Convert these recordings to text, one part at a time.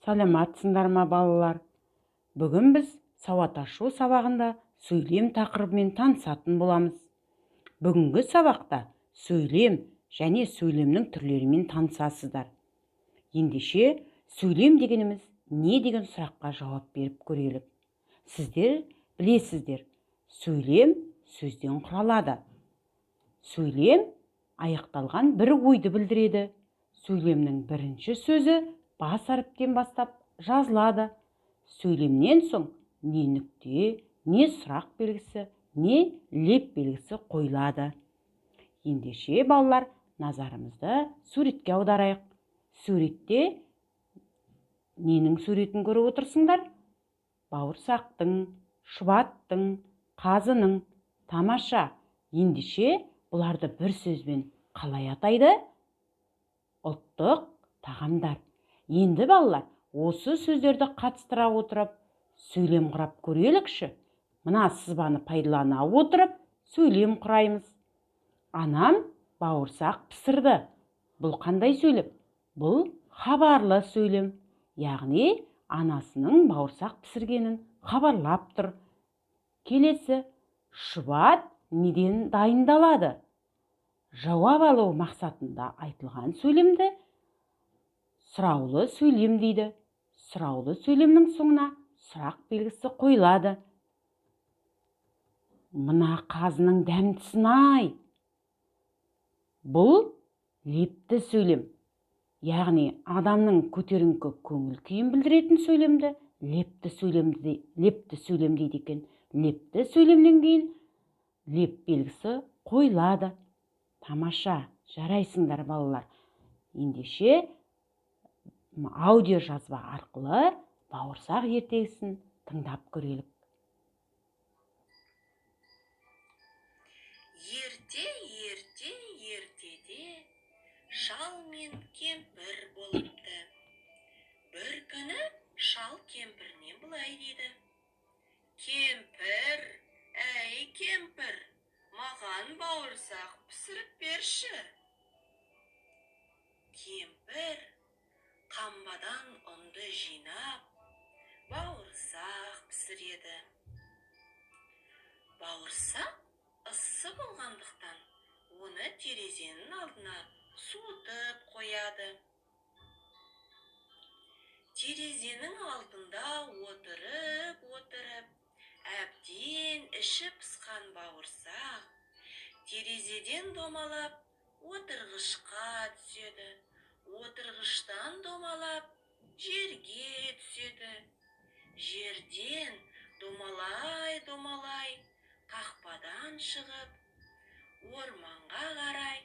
Саламатсыңдар ма балалар? Бүгін біз сауат ашу сабағында сөйлем тақырыбымен танысатын боламыз. Бүгінгі сабақта сөйлем және сөйлемнің түрлерімен танысасыздар. Ендеше сөйлем дегеніміз не деген сұраққа жауап беріп көрелік. Сіздер білесіздер, сөйлем сөзден құралады. Сөйлем аяқталған бір ойды білдіреді. Сөйлемнің бірінші сөзі бас әріптен бастап жазылады. Сөйлемнен соң не нүкте, не сұрақ белгісі, не леп белгісі қойылады. Ендеше балалар, назарымызды суретке аударайық. Суретте ненің суретін көріп отырсыңдар? Бауырсақтың, шұбаттың, қазының. Тамаша. Ендеше бұларды бір сөзбен қалай атайды? Ұлттық тағамдар. Енді балалар, осы сөздерді қатыстыра отырып, сөйлем құрап көрелікші. Мына сызбаны пайдалана отырып, сөйлем құраймыз. Анам бауырсақ пісірді. Бұл қандай сөйлем? Бұл хабарлы сөйлем. Яғни, анасының бауырсақ пісіргенін хабарлап тұр. Келесі, шұбат неден дайындалады? Жауап алу мақсатында айтылған сөйлемді сұраулы сөйлем дейді. Сұраулы сөйлемнің соңына сұрақ белгісі қойылады. Мына қазының дәмдісін-ай. Бұл лепті сөйлем. Яғни, адамның көтеріңкі көңіл күйін білдіретін сөйлемді лепті сөйлем дейді екен. Лепті сөйлемнен кейін леп белгісі қойылады. Тамаша, жарайсыңдар балалар. Ендеше аудио жазба арқылы бауырсақ ертегісін тыңдап көрелік. Ертеде шал мен кемпір болыпты. Бір күні шал кемпіріне былай дейді: Кемпір, әй кемпір, маған бауырсақ пісіріп берші. Кемпір қамбадан ұнды жинап, бауырсақ пісіреді. Бауырсақ ыссы болғандықтан, оны терезенің алдына суытып қояды. Терезенің алдында отырып, әбден іші пысқан бауырсақ терезеден домалап отырғышқа түседі. Отырғыштан домалап жерге түседі. Жерден домалай қақпадан шығып, орманға қарай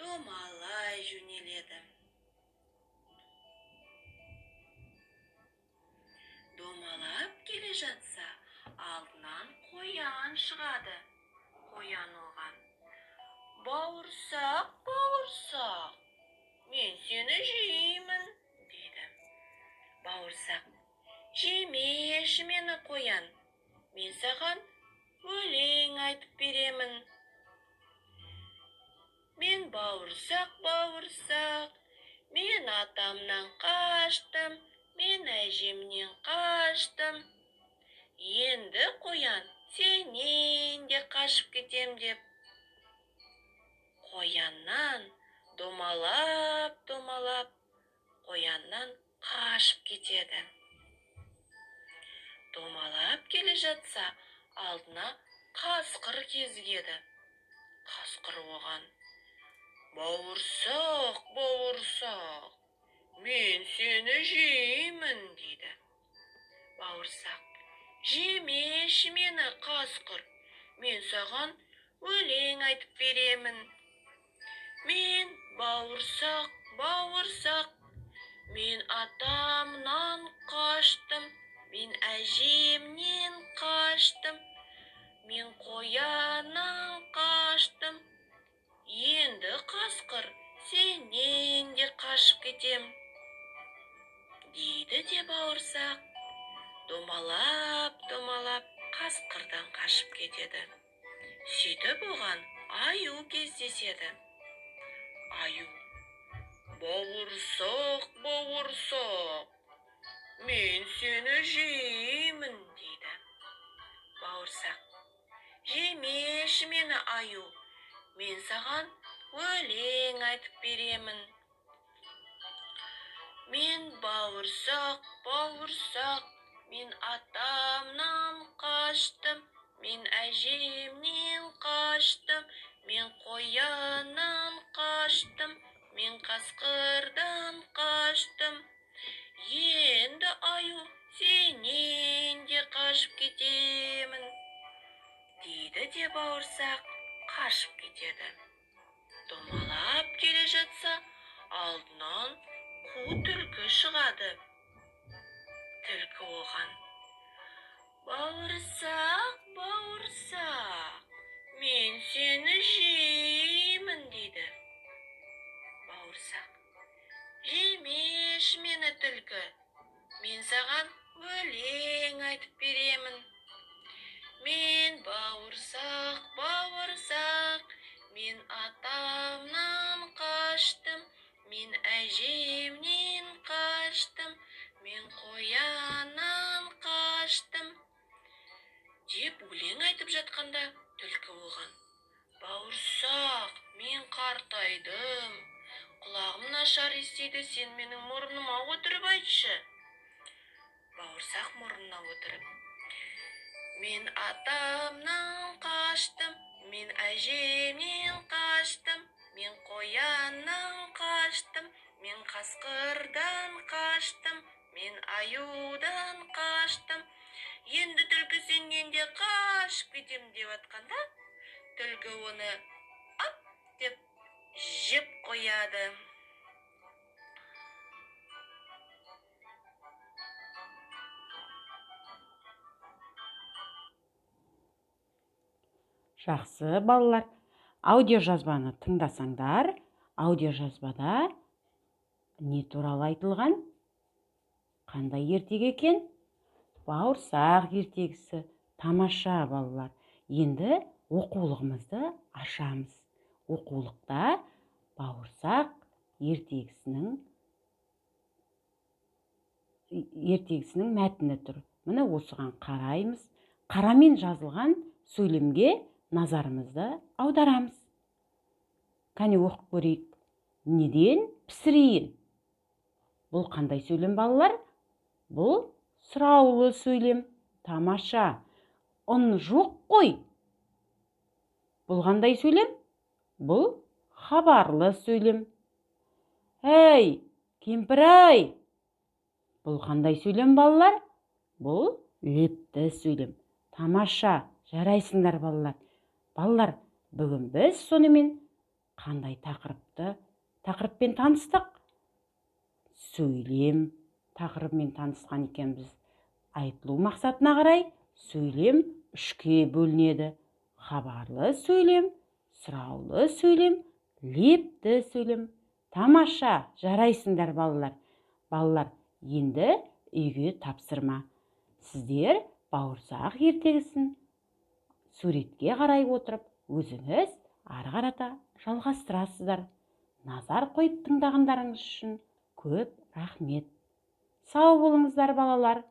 домалай жөнеледі. Домалап келе жатса, алдынан қоян шығады. Қоян оған: Бауырсақ, бауырсақ, мен сені жеймін, дейді. Бауырсақ: Жемеші мені қоян, мен саған өлең айтып беремін. Мен бауырсақ, бауырсақ, мен атамнан қаштым, мен әжемнен қаштым. Енді қоян, сенен де қашып кетем деп, қояннан домалап, қояннан қашып кетеді. Домалап келе жатса, алдына қасқыр кезігеді. Қасқыр оған: Бауырсақ, бауырсақ, мен сені жеймін, дейді. Бауырсақ: Жемеші мені қасқыр, мен саған өлең айтып беремін. Мен бауырсақ, бауырсақ, мен атамнан қаштым, мен әжемнен қаштым, мен қояннан қаштым. Енді қасқыр, сенен де қашып кетем, дейді де бауырсақ домалап қасқырдан қашып кетеді. Сөйтіп оған аю кездеседі. Аю: Бауырсақ, бауырсақ, Мен сені жеймін дейді. Бауырсақ: жемеші мені, аю, мен саған өлең айтып беремін. Мен бауырсақ, бауырсақ, мен атамнан қаштым, мен әжемнен қаштым, мен қояннан қаштым, мен қасқырдан қаштым. Енді аю сенен де қашып кетемін дейді де бауырсақ қашып кетеді. Домалап келе жатса, алдынан қу түлкі шығады. Түлкі оған: бауырсақ, бауырсақ, мен сені жеймін дейді. Бауырсақ: жемеші мені, түлкі, мен саған өлең айтып беремін. Мен бауырсақ, бауырсақ, мен атамнан қаштым, мен әжемнен қаштым, мен қояннан қаштым деп өлең айтып жатқанда, түлкі оған: бауырсақ, мен қартайдым, құлағым нашар естиді, сен менің мұрныма отырып айтшы. Бауырсақ мұрнына отырып: мен атамнан қаштым, мен әжемнен қаштым, мен қояннан қаштым, мен қасқырдан қаштым, мен аюдан қаштым. Енді түлкі сенен де қашып кетем деп атқанда, түлкі оны ап деп жеп қояды. Жақсы балалар, аудиожазбаны тыңдасаңдар, аудиожазбада не туралы айтылған? Қандай ертегі екен? Бауырсақ ертегісі. Тамаша балалар. Енді оқулығымызды ашамыз. Оқулықта бауырсақ ертегісінің мәтіні тұр. Міне осыған қараймыз. Қарамен жазылған сөйлемге назарымызды аударамыз. Кәне оқып көрейік. Неден пісірейін? Бұл қандай сөйлем балалар? Бұл сұраулы сөйлем. Тамаша. Ұн жоқ қой. Бұл қандай сөйлем? Бұл хабарлы сөйлем. Әй, кемпір-ай! Бұл қандай сөйлем балалар? Бұл лепті сөйлем. Тамаша, жарайсыңдар балалар. Балалар, бүгін біз сонымен қандай тақырыппен таныстық? Сөйлем тақырыбымен танысқан екенбіз. Айтылу мақсатына қарай сөйлем үшке бөлінеді. Хабарлы сөйлем, сұраулы сөйлем, лепті сөйлем. Тамаша, жарайсыңдар балалар. Балалар, енді үйге тапсырма. Сіздер бауырсақ ертегісін суретке қарай отырып, өзіңіз ары қарата жалғастырасыздар. Назар қойып тыңдағандарыңыз үшін көп рахмет. Сау болыңыздар балалар.